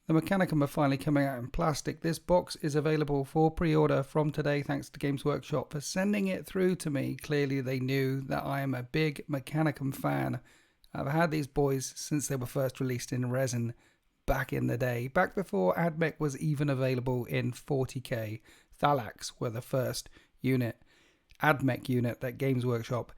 The Mechanicum are finally coming out in plastic. This box is available for pre-order from today, thanks to Games Workshop for sending it through to me. Clearly they knew that I am a big Mechanicum fan. I've had these boys since they were first released in resin back in the day, back before AdMech was even available in 40k. Thalax were the first unit, AdMech unit, that Games Workshop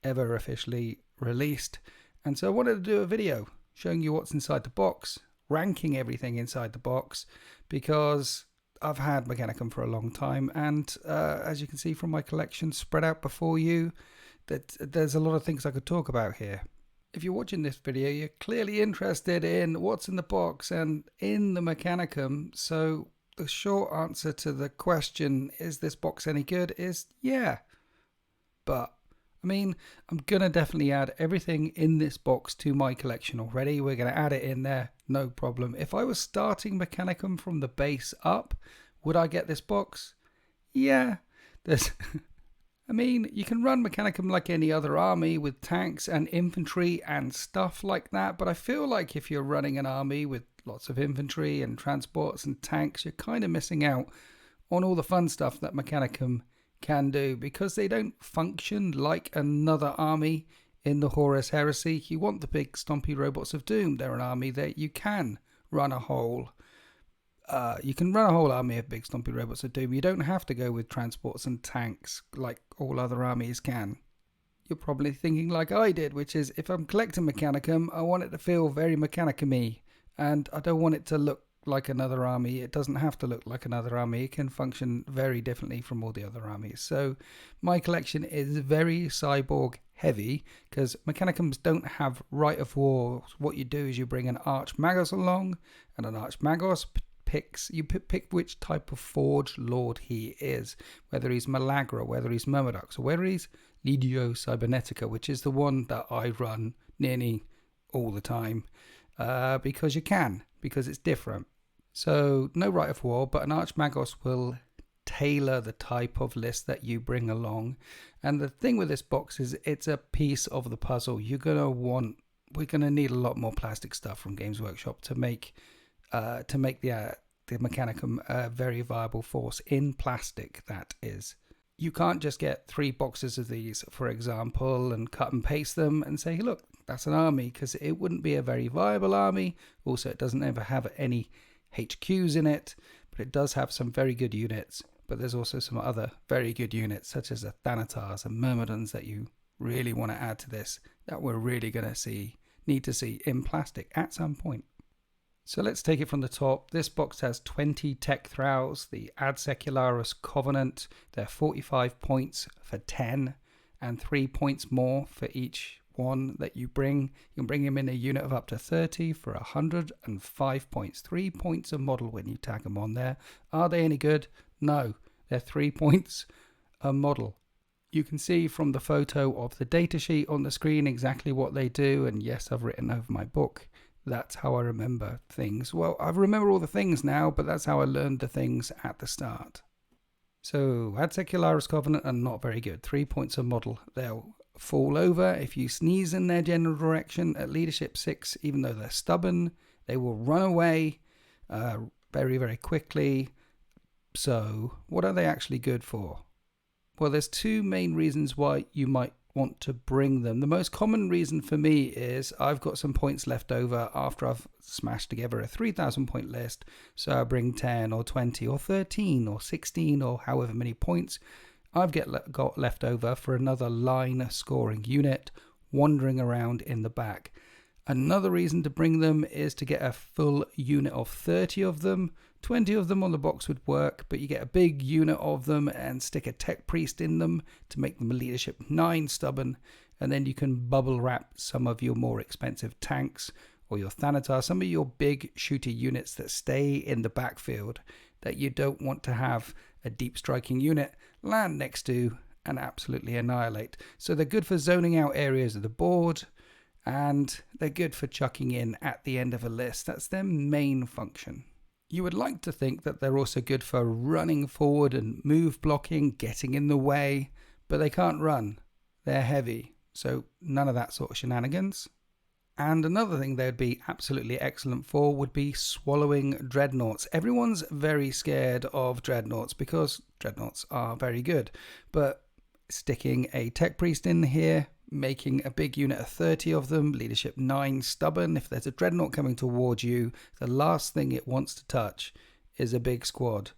ever officially released. And so I wanted to do a video showing you what's inside the box, ranking everything inside the box, because I've had Mechanicum for a long time, and as you can see from my collection spread out before you, that there's a lot of things I could talk about here. If you're watching this video, you're clearly interested in what's in the box and in the Mechanicum, so the short answer to the question, is this box any good, is yeah. But I mean, I'm going to definitely add everything in this box to my collection already. We're going to add it in there, no problem. If I was starting Mechanicum from the base up, would I get this box? Yeah. I mean, you can run Mechanicum like any other army with tanks and infantry and stuff like that, but I feel like if you're running an army with lots of infantry and transports and tanks, you're kind of missing out on all the fun stuff that Mechanicum can do, because they don't function like another army in the Horus Heresy. You want the big stompy robots of doom. They're an army that you can run a whole army of big stompy robots of doom. You don't have to go with transports and tanks like all other armies can. You're probably thinking like I did, which is, if I'm collecting Mechanicum, I want it to feel very Mechanicum-y, and I don't want it to look like another army. It doesn't have to look like another army. It can function very differently from all the other armies. So my collection is very cyborg heavy, because Mechanicums don't have right of war. What you do is you bring an Archmagos along, and an Archmagos pick which type of Forge Lord he is, whether he's Malagra, whether he's Myrmidons, or whether he's Legio Cybernetica, which is the one that I run nearly all the time, because it's different. So no right of war, but an Archmagos will tailor the type of list that you bring along. And the thing with this box is it's a piece of the puzzle. We're gonna need a lot more plastic stuff from Games Workshop to make the Mechanicum a very viable force in plastic, that is. You can't just get 3 boxes of these, for example, and cut and paste them and say, look, that's an army, because it wouldn't be a very viable army. Also, it doesn't ever have any HQs in it, but it does have some very good units. But there's also some other very good units, such as the Thanatars and Myrmidons, that you really want to add to this, that we're really going to need to see in plastic at some point. So let's take it from the top. This box has 20 tech thralls, the Ad Secularis Covenant. They're 45 points for 10, and 3 points more for each one that you bring. You can bring him in a unit of up to 30 for 105 points. 3 points a model when you tag them on there. Are they any good? No, they're 3 points a model. You can see from the photo of the datasheet on the screen exactly what they do, and yes, I've written over my book. That's how I remember things. Well, I remember all the things now, but that's how I learned the things at the start. So, Ad Secularis Covenant are not very good. 3 points a model. They'll fall over if you sneeze in their general direction. At Leadership 6, even though they're stubborn, they will run away very, very quickly. So, what are they actually good for? Well, there's 2 main reasons why you might want to bring them. The most common reason for me is I've got some points left over after I've smashed together a 3,000 point list, so I bring 10 or 20 or 13 or 16 or however many points I've got left over for another line scoring unit wandering around in the back. Another reason to bring them is to get a full unit of 30 of them. 20 of them on the box would work, but you get a big unit of them and stick a tech priest in them to make them a leadership 9 stubborn, and then you can bubble wrap some of your more expensive tanks or your Thanatar, some of your big shooty units that stay in the backfield that you don't want to have a deep striking unit land next to and absolutely annihilate. So they're good for zoning out areas of the board, and they're good for chucking in at the end of a list. That's their main function. You would like to think that they're also good for running forward and move blocking, getting in the way, but they can't run. They're heavy, so none of that sort of shenanigans. And another thing they'd be absolutely excellent for would be swallowing dreadnoughts. Everyone's very scared of dreadnoughts because dreadnoughts are very good. But sticking a tech priest in here, making a big unit of 30 of them, leadership 9, stubborn. If there's a dreadnought coming towards you, the last thing it wants to touch is a big squad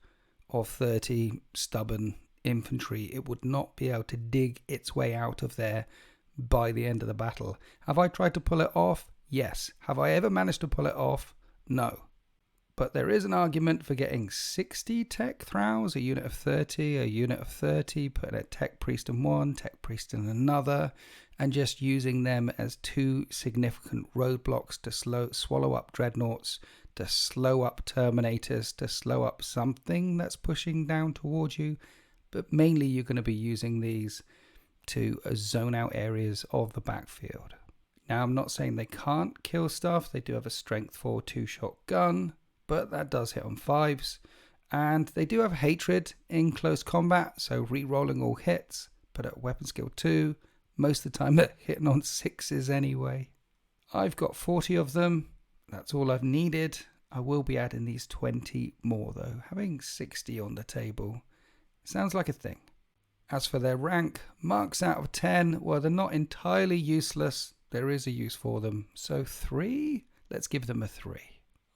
of 30 stubborn infantry. It would not be able to dig its way out of there by the end of the battle. Have I tried to pull it off? Yes. Have I ever managed to pull it off? No. But there is an argument for getting 60 tech throws, a unit of 30, a unit of 30, putting a tech priest in one, tech priest in another, and just using them as 2 significant roadblocks to swallow up dreadnoughts, to slow up terminators, to slow up something that's pushing down towards you. But mainly you're going to be using these to zone out areas of the backfield. Now, I'm not saying they can't kill stuff. They do have a strength 4 2-shot gun, but that does hit on 5s. And they do have hatred in close combat, so re-rolling all hits, but at weapon skill 2, most of the time they're hitting on 6s anyway. I've got 40 of them. That's all I've needed. I will be adding these 20 more though. Having 60 on the table sounds like a thing. As for their rank, marks out of 10, well, they're not entirely useless. There is a use for them. So 3? Let's give them a 3.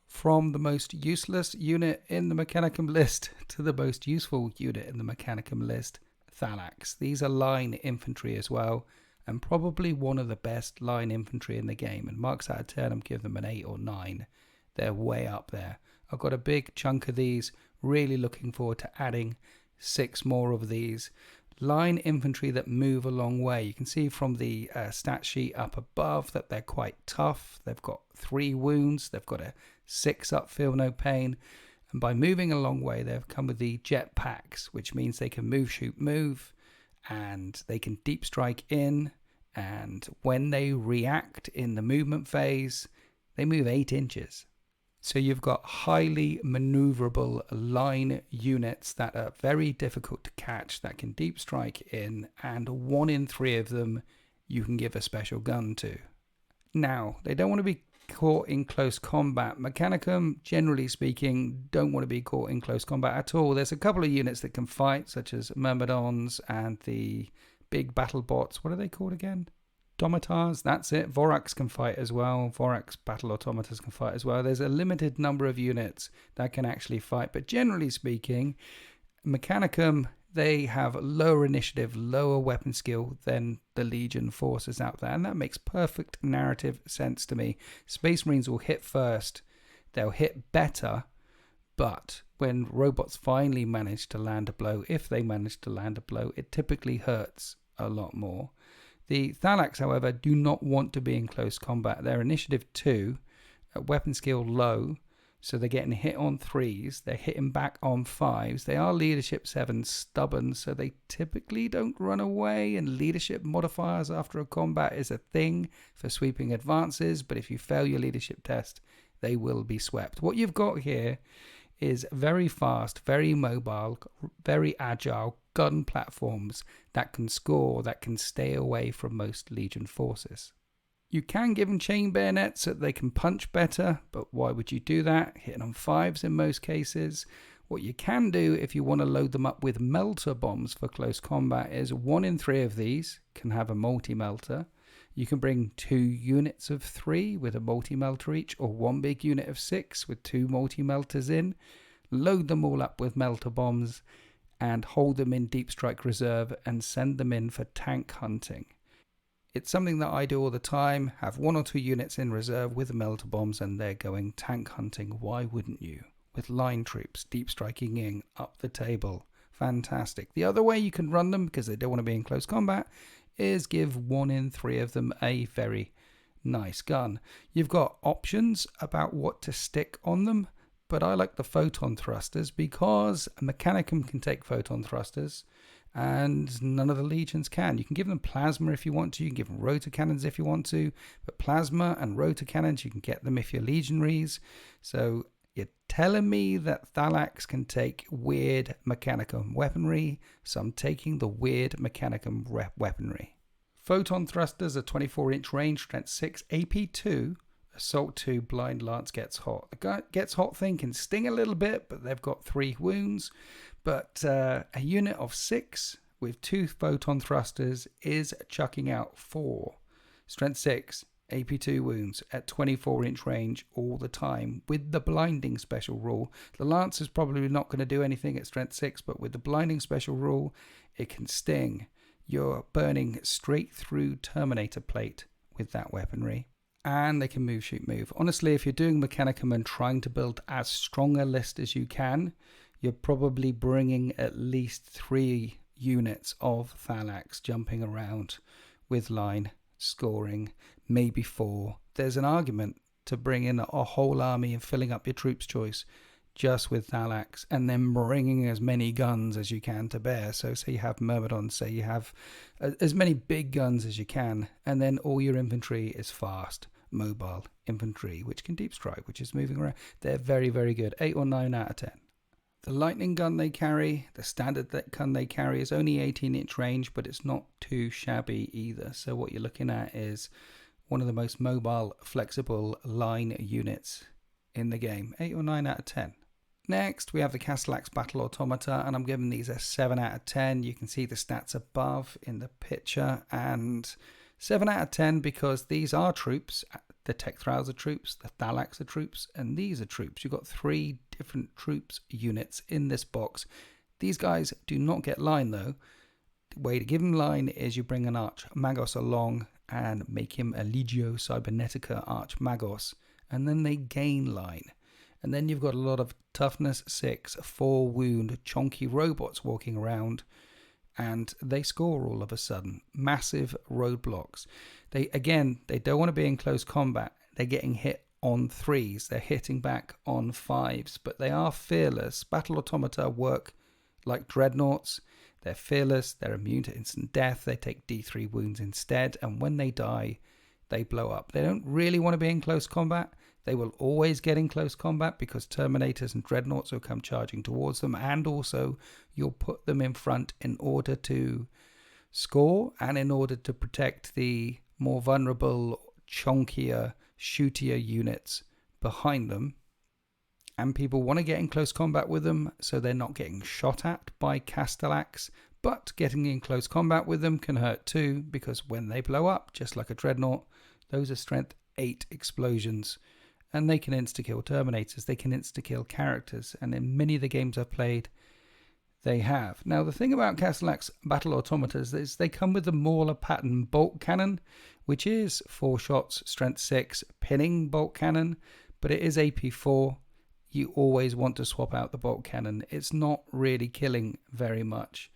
From the most useless unit in the Mechanicum list to the most useful unit in the Mechanicum list, Thalax. These are line infantry as well, and probably one of the best line infantry in the game. And marks out of 10, I'm giving them an 8 or 9. They're way up there. I've got a big chunk of these. Really looking forward to adding 6 more of these. Line infantry that move a long way. You can see from the stat sheet up above that they're quite tough. They've got 3 wounds. They've got a 6 up, feel no pain. And by moving a long way, they've come with the jet packs, which means they can move, shoot, move, and they can deep strike in. And when they react in the movement phase, they move 8 inches. So you've got highly maneuverable line units that are very difficult to catch, that can deep strike in, and 1 in 3 of them you can give a special gun to. Now, they don't want to be caught in close combat. Mechanicum, generally speaking, don't want to be caught in close combat at all. There's a couple of units that can fight, such as Myrmidons and the big battle bots. What are they called again? Automatars, that's it. Vorax can fight as well. Vorax battle automatars can fight as well. There's a limited number of units that can actually fight, but generally speaking, Mechanicum, they have lower initiative, lower weapon skill than the Legion forces out there, and that makes perfect narrative sense to me. Space Marines will hit first, they'll hit better, but when robots finally manage to land a blow, if they manage to land a blow, it typically hurts a lot more. The Thalax, however, do not want to be in close combat. They're initiative 2, weapon skill low, so they're getting hit on 3s. They're hitting back on 5s. They are leadership 7, stubborn, so they typically don't run away, and leadership modifiers after a combat is a thing for sweeping advances, but if you fail your leadership test, they will be swept. What you've got here is very fast, very mobile, very agile gun platforms that can score, that can stay away from most Legion forces. You can give them chain bayonets so that they can punch better, but why would you do that? Hitting on 5s in most cases. What you can do if you want to load them up with melter bombs for close combat is 1 in 3 of these can have a multi-melter. You can bring 2 units of 3 with a multi-melter each, or 1 big unit of 6 with 2 multi-melters in. Load them all up with melter bombs and hold them in deep strike reserve and send them in for tank hunting. It's something that I do all the time. Have 1 or 2 units in reserve with melter bombs and they're going tank hunting. Why wouldn't you? With line troops deep striking in up the table. Fantastic. The other way you can run them, because they don't want to be in close combat, is give 1 in 3 of them a very nice gun. You've got options about what to stick on them, but I like the photon thrusters because Mechanicum can take photon thrusters and none of the Legions can. You can give them plasma if you want to, you can give them rotor cannons if you want to, but plasma and rotor cannons, you can get them if you're legionaries. So you're telling me that Thalax can take weird Mechanicum weaponry, so I'm taking the weird Mechanicum weaponry. Photon thrusters are 24-inch range, strength 6, AP 2, assault 2, blind lance gets hot. The gets hot thing can sting a little bit, but they've got 3 wounds. But a unit of 6 with 2 photon thrusters is chucking out 4. Strength 6, AP 2 wounds at 24-inch range all the time with the blinding special rule. The lance is probably not going to do anything at strength 6, but with the blinding special rule, it can sting. You're burning straight through Terminator plate with that weaponry. And they can move, shoot, move. Honestly, if you're doing Mechanicum and trying to build as strong a list as you can, you're probably bringing at least 3 units of Thalax jumping around with line, scoring, maybe 4. There's an argument to bring in a whole army and filling up your troops choice just with Thalax, and then bringing as many guns as you can to bear. So say you have Myrmidons, say you have as many big guns as you can, and then all your infantry is fast, mobile infantry, which can deep strike, which is moving around. They're very, very good. 8 or 9 out of 10. The lightning gun they carry, the standard gun they carry is only 18-inch range, but it's not too shabby either. So what you're looking at is one of the most mobile, flexible line units in the game. 8 or 9 out of 10. Next, we have the Castellax Battle Automata, and I'm giving these a 7 out of 10. You can see the stats above in the picture, and 7 out of 10 because these are troops. The Tech Thralls are troops, the Thalax are troops, and these are troops. You've got 3 different troops units in this box. These guys do not get line, though. The way to give them line is you bring an Arch Magos along and make him a Legio Cybernetica Arch Magos, and then they gain line. And then you've got a lot of toughness 6, 4 wound, chonky robots walking around, and they score all of a sudden. Massive roadblocks. They don't want to be in close combat. They're getting hit on 3s. They're hitting back on 5s, but they are fearless. Battle Automata work like dreadnoughts. They're fearless. They're immune to instant death. They take D3 wounds instead, and when they die, they blow up. They don't really want to be in close combat. They will always get in close combat because Terminators and Dreadnoughts will come charging towards them, and also you'll put them in front in order to score and in order to protect the more vulnerable, chonkier, shootier units behind them. And people want to get in close combat with them so they're not getting shot at by Castellax, but getting in close combat with them can hurt too, because when they blow up, just like a Dreadnought, those are strength 8 explosions. And they can insta-kill Terminators, they can insta-kill characters, and in many of the games I've played, they have. Now, the thing about Castellax Battle Automatas is they come with the Mauler pattern bolt cannon, which is 4 shots, strength 6, pinning bolt cannon, but it is AP 4. You always want to swap out the bolt cannon. It's not really killing very much.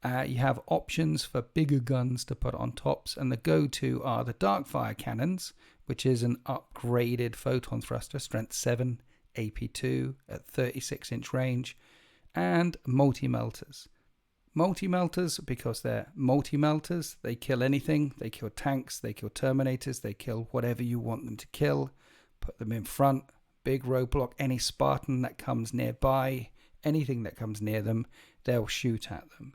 You have options for bigger guns to put on tops, and the go-to are the Darkfire cannons, which is an upgraded photon thruster, strength 7, AP 2 at 36-inch range, and multi-melters. Multi-melters, because they're multi-melters, they kill anything. They kill tanks, they kill Terminators, they kill whatever you want them to kill. Put them in front, big roadblock, any Spartan that comes nearby, anything that comes near them, they'll shoot at them.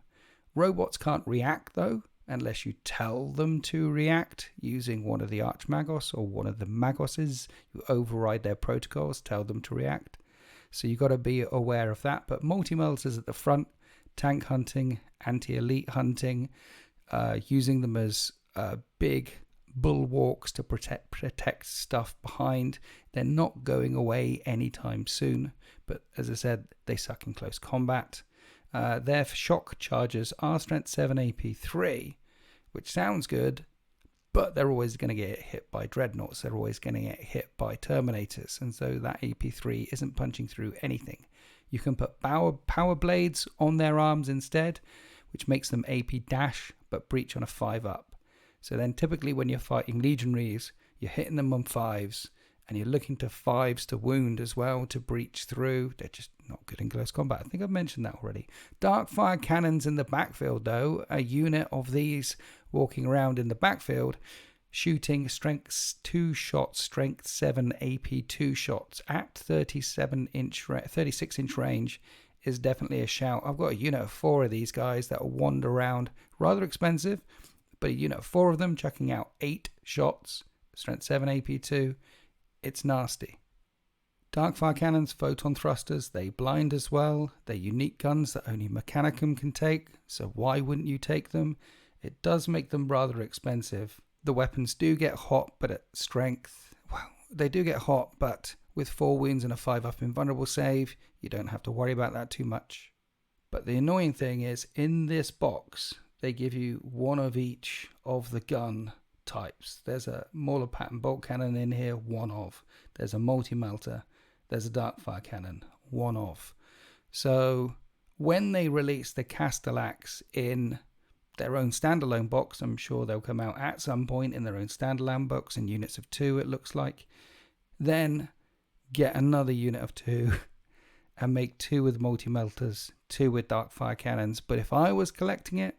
Robots can't react, though, unless you tell them to react using one of the Archmagos or one of the Magoses. You override their protocols, tell them to react. So you've got to be aware of that. But multi-melters at the front, tank hunting, anti-elite hunting, using them as big bulwarks to protect stuff behind. They're not going away anytime soon. But as I said, they suck in close combat. Their shock charges are strength 7 AP 3, which sounds good, but they're always going to get hit by Dreadnoughts. They're always going to get hit by Terminators, and so that AP 3 isn't punching through anything. You can put power blades on their arms instead, which makes them AP dash, but breach on a 5-up. So then typically when you're fighting Legionaries, you're hitting them on 5s, and you're looking to 5s to wound as well, to breach through. They're just not good in close combat. I think I've mentioned that already. Darkfire cannons in the backfield, though. A unit of these walking around in the backfield, shooting strength 2 shots, strength 7 AP 2 shots at 36-inch range is definitely a shout. I've got a unit of 4 of these guys that will wander around. Rather expensive, But a unit of 4 of them chucking out 8 shots, strength 7 AP2, it's nasty. Darkfire cannons, photon thrusters, they blind as well. They're unique guns that only Mechanicum can take, so why wouldn't you take them? It does make them rather expensive. The weapons do get hot, but at strength, well, they do get hot, but with 4 wounds and a 5-up invulnerable save, you don't have to worry about that too much. But the annoying thing is, in this box, they give you one of each of the gun types. There's a Mauler pattern bolt cannon in here, one of. There's a multi-melter. There's a Darkfire cannon, one of. So when they release the Castellax in their own standalone box, I'm sure they'll come out at some point in their own standalone box in units of 2, it looks like. Then get another unit of 2 and make 2 with multi-melters, 2 with Darkfire cannons. But if I was collecting it,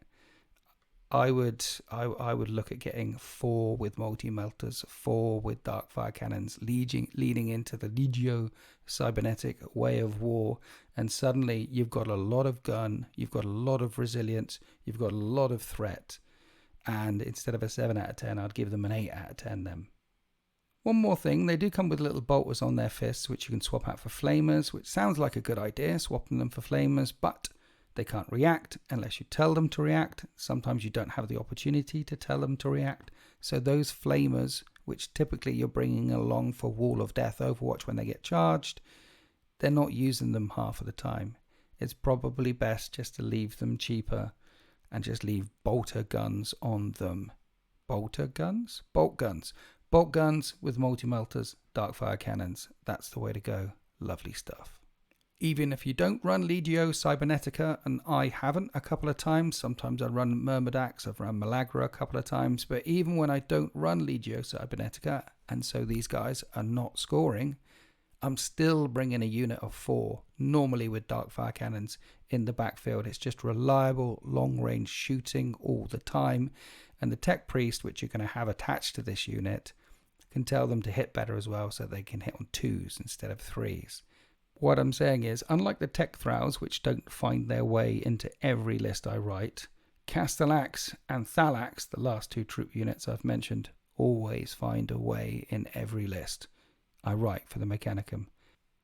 I would look at getting 4 with multi-melters, 4 with Darkfire cannons, leading into the Legio cybernetic way of war, and suddenly you've got a lot of gun, you've got a lot of resilience, you've got a lot of threat, and instead of a 7 out of 10, I'd give them an 8 out of 10 then. One more thing, they do come with little bolters on their fists, which you can swap out for flamers, which sounds like a good idea, swapping them for flamers, but they can't react unless you tell them to react. Sometimes you don't have the opportunity to tell them to react. So those flamers, which typically you're bringing along for Wall of Death Overwatch when they get charged, they're not using them half of the time. It's probably best just to leave them cheaper and just leave bolter guns on them. Bolter guns? Bolt guns. Bolt guns with multi-melters, Darkfire cannons. That's the way to go. Lovely stuff. Even if you don't run Legio Cybernetica, and I haven't a couple of times, sometimes I run Myrmidax, I've run Malagra a couple of times, but even when I don't run Legio Cybernetica, and so these guys are not scoring, I'm still bringing a unit of 4, normally with Darkfire cannons in the backfield. It's just reliable, long-range shooting all the time, and the Tech Priest, which you're going to have attached to this unit, can tell them to hit better as well, so they can hit on 2s instead of 3s. What I'm saying is, unlike the Tech Thralls, which don't find their way into every list I write, Castellax and Thalax, the last 2 troop units I've mentioned, always find a way in every list I write for the Mechanicum.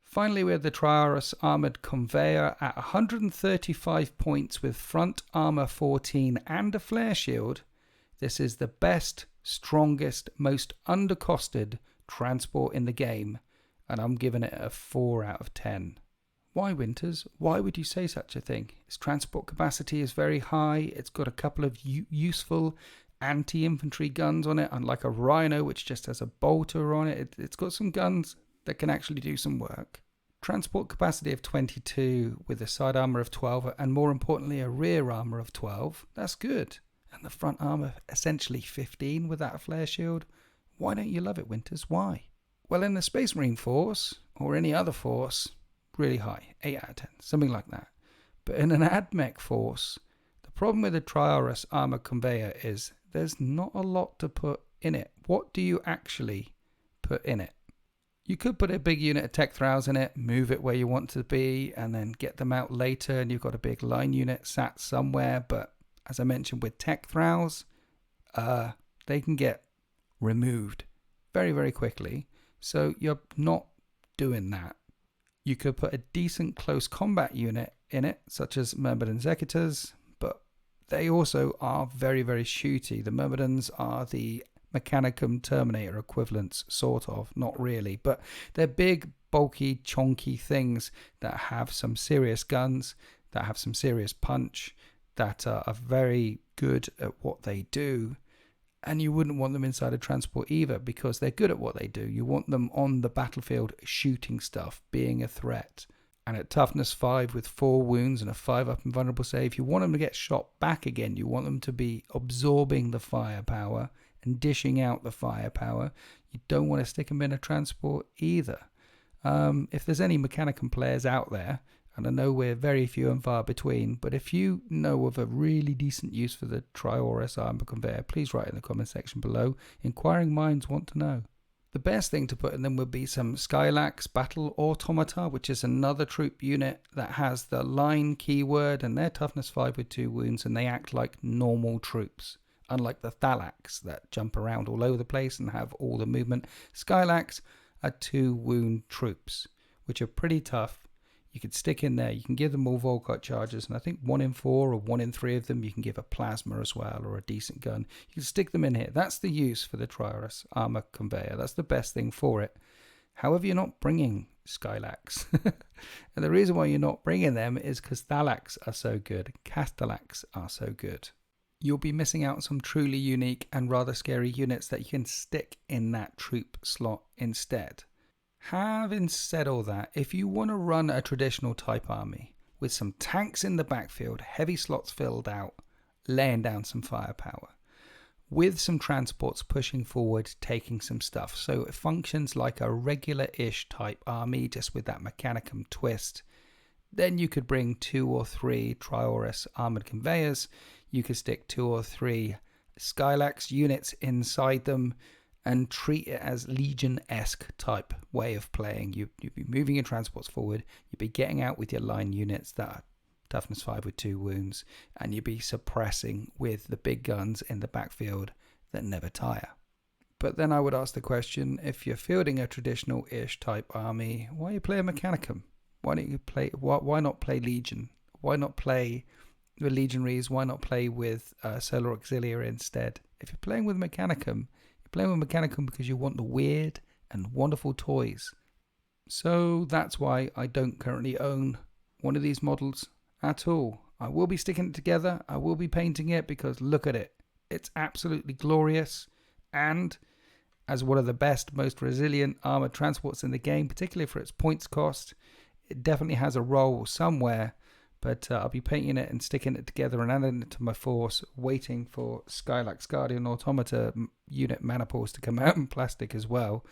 Finally, we have the Triaris Armoured Conveyor at 135 points with front armour 14 and a flare shield. This is the best, strongest, most undercosted transport in the game, and I'm giving it a 4 out of 10. Why, Winters? Why would you say such a thing? Its transport capacity is very high. It's got a couple of useful anti-infantry guns on it, unlike a Rhino, which just has a bolter on it. It's got some guns that can actually do some work. Transport capacity of 22 with a side armour of 12, and more importantly, a rear armour of 12. That's good. And the front armour essentially 15 with that flare shield. Why don't you love it, Winters? Why? Well, in the Space Marine Force, or any other force, really high, 8 out of 10, something like that. But in an AdMech force, the problem with the Triaris Armor Conveyor is there's not a lot to put in it. What do you actually put in it? You could put a big unit of Tech Thralls in it, move it where you want to be, and then get them out later, and you've got a big line unit sat somewhere. But as I mentioned with Tech Thralls, they can get removed very, very quickly. So you're not doing that. You could put a decent close combat unit in it, such as Myrmidon Executors, but they also are very, very shooty. The Myrmidons are the Mechanicum Terminator equivalents, sort of, not really, but they're big, bulky, chonky things that have some serious guns, that have some serious punch, that are very good at what they do. And you wouldn't want them inside a transport either, because they're good at what they do. You want them on the battlefield shooting stuff, being a threat. And at toughness 5 with 4 wounds and a 5-up invulnerable save, you want them to get shot back again. You want them to be absorbing the firepower and dishing out the firepower. You don't want to stick them in a transport either. If there's any Mechanicum players out there, and I know we're very few and far between, but if you know of a really decent use for the Triaris Armor Conveyor, please write in the comment section below. Inquiring minds want to know. The best thing to put in them would be some Skylax Battle Automata, which is another troop unit that has the line keyword, and they're toughness 5 with 2 wounds, and they act like normal troops. Unlike the Thalax that jump around all over the place and have all the movement, Skylax are 2 wound troops, which are pretty tough. You could stick in there, you can give them all Volkite charges, and I think 1 in 4 or 1 in 3 of them you can give a plasma as well, or a decent gun. You can stick them in here. That's the use for the Triorus armor conveyor. That's the best thing for it. However, you're not bringing Skylax. And the reason why you're not bringing them is because Thalax are so good, Castellax are so good. You'll be missing out on some truly unique and rather scary units that you can stick in that troop slot instead. Having said all that, if you want to run a traditional type army with some tanks in the backfield, heavy slots filled out, laying down some firepower, with some transports pushing forward, taking some stuff, so it functions like a regular-ish type army, just with that Mechanicum twist, then you could bring 2 or 3 Triorus armored conveyors. You could stick 2 or 3 Skylax units inside them and treat it as Legion-esque type way of playing. You'd be moving your transports forward, you'd be getting out with your line units that are toughness 5 with 2 wounds, and you'd be suppressing with the big guns in the backfield that never tire. But then I would ask the question, if you're fielding a traditional-ish type army, why you play a Mechanicum? Why not play Legion? Why not play the Legionaries? Why not play with Solar Auxiliary instead? If you're playing with Mechanicum, you're playing with Mechanicum because you want the weird and wonderful toys. So that's why I don't currently own one of these models at all. I will be sticking it together. I will be painting it because look at it. It's absolutely glorious. And as one of the best, most resilient armored transports in the game, particularly for its points cost, it definitely has a role somewhere. But I'll be painting it and sticking it together and adding it to my force, waiting for Skylax Guardian Automata unit mana pools to come out in plastic as well,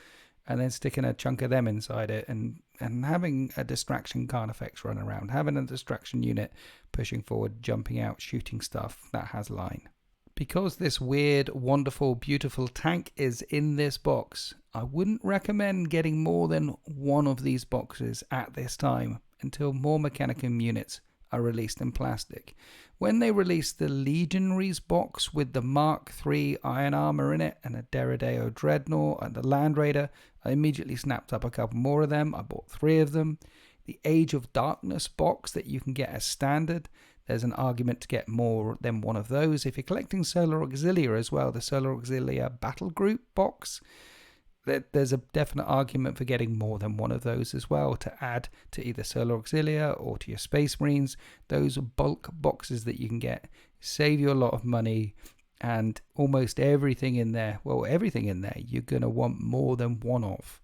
and then sticking a chunk of them inside it and having a distraction Carnifex run around, having a distraction unit pushing forward, jumping out, shooting stuff that has line. Because this weird, wonderful, beautiful tank is in this box, I wouldn't recommend getting more than one of these boxes at this time until more Mechanicum units are released in plastic. When they released the Legionaries box with the Mark III iron armor in it and a Derideo Dreadnought and the Land Raider, I immediately snapped up a couple more of them. I bought 3 of them. The Age of Darkness box that you can get as standard, there's an argument to get more than one of those. If you're collecting Solar Auxilia as well, the Solar Auxilia Battle Group box, there's a definite argument for getting more than one of those as well to add to either Solar Auxilia or to your Space Marines. Those bulk boxes that you can get save you a lot of money, and almost everything in there, you're going to want more than one of.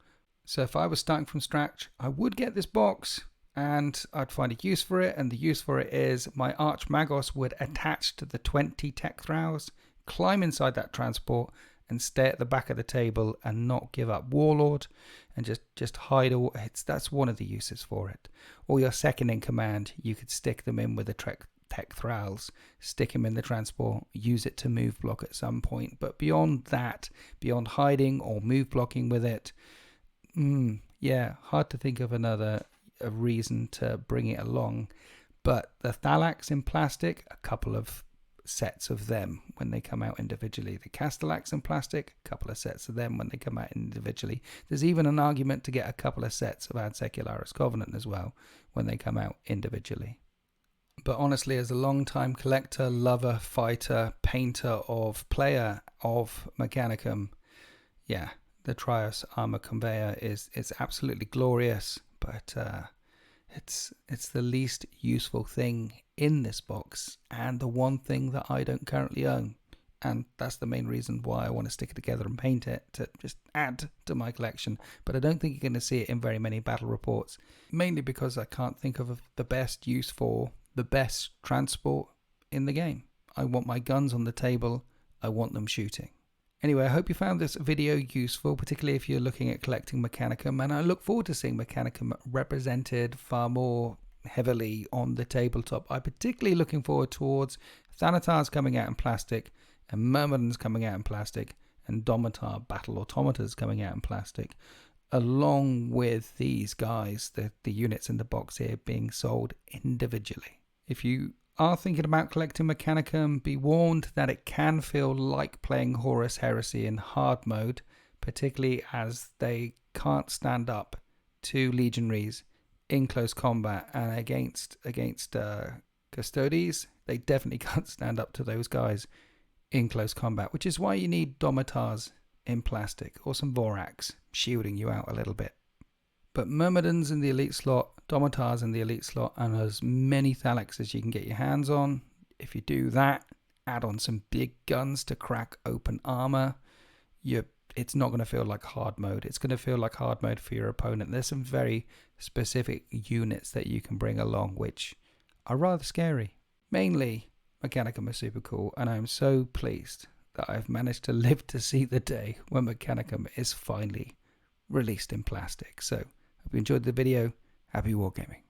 So if I was starting from scratch, I would get this box and I'd find a use for it, and the use for it is my Archmagos would attach to the 20 Tech Throws, climb inside that transport and stay at the back of the table and not give up Warlord and just hide. That's one of the uses for it. Or your second in command, you could stick them in with the Tech Thralls, stick them in the transport, use it to move block at some point. But beyond that, beyond hiding or move blocking with it, hard to think of a reason to bring it along. But the Thalax in plastic, a couple of sets of them when they come out individually. The Castellax in plastic, a couple of sets of them when they come out individually. There's even an argument to get a couple of sets of Ad Secularis Covenant as well when they come out individually. But honestly, as a long-time collector, lover, fighter, painter player of Mechanicum, the Trios Armor Conveyor is absolutely glorious, but it's the least useful thing in this box, and the one thing that I don't currently own. And that's the main reason why I want to stick it together and paint it, to just add to my collection. But I don't think you're going to see it in very many battle reports, mainly because I can't think of the best use for the best transport in the game. I want my guns on the table, I want them shooting. Anyway, I hope you found this video useful, particularly if you're looking at collecting Mechanicum, and I look forward to seeing Mechanicum represented far more heavily on the tabletop. I'm particularly looking forward towards Thanatars coming out in plastic, and Myrmidons coming out in plastic, and Domitar Battle Automatas coming out in plastic, along with these guys, the units in the box here being sold individually. If you are thinking about collecting Mechanicum, be warned that it can feel like playing Horus Heresy in hard mode, particularly as they can't stand up to legionaries in close combat, and against Custodes, they definitely can't stand up to those guys in close combat, which is why you need Domitars in plastic or some Vorax shielding you out a little bit. But Myrmidons in the elite slot, Domitars in the elite slot, and as many Thalax as you can get your hands on. If you do that, add on some big guns to crack open armor, it's not going to feel like hard mode. It's going to feel like hard mode for your opponent. There's some very specific units that you can bring along, which are rather scary. Mainly, Mechanicum is super cool, and I'm so pleased that I've managed to live to see the day when Mechanicum is finally released in plastic. So, hope you enjoyed the video. Happy wargaming.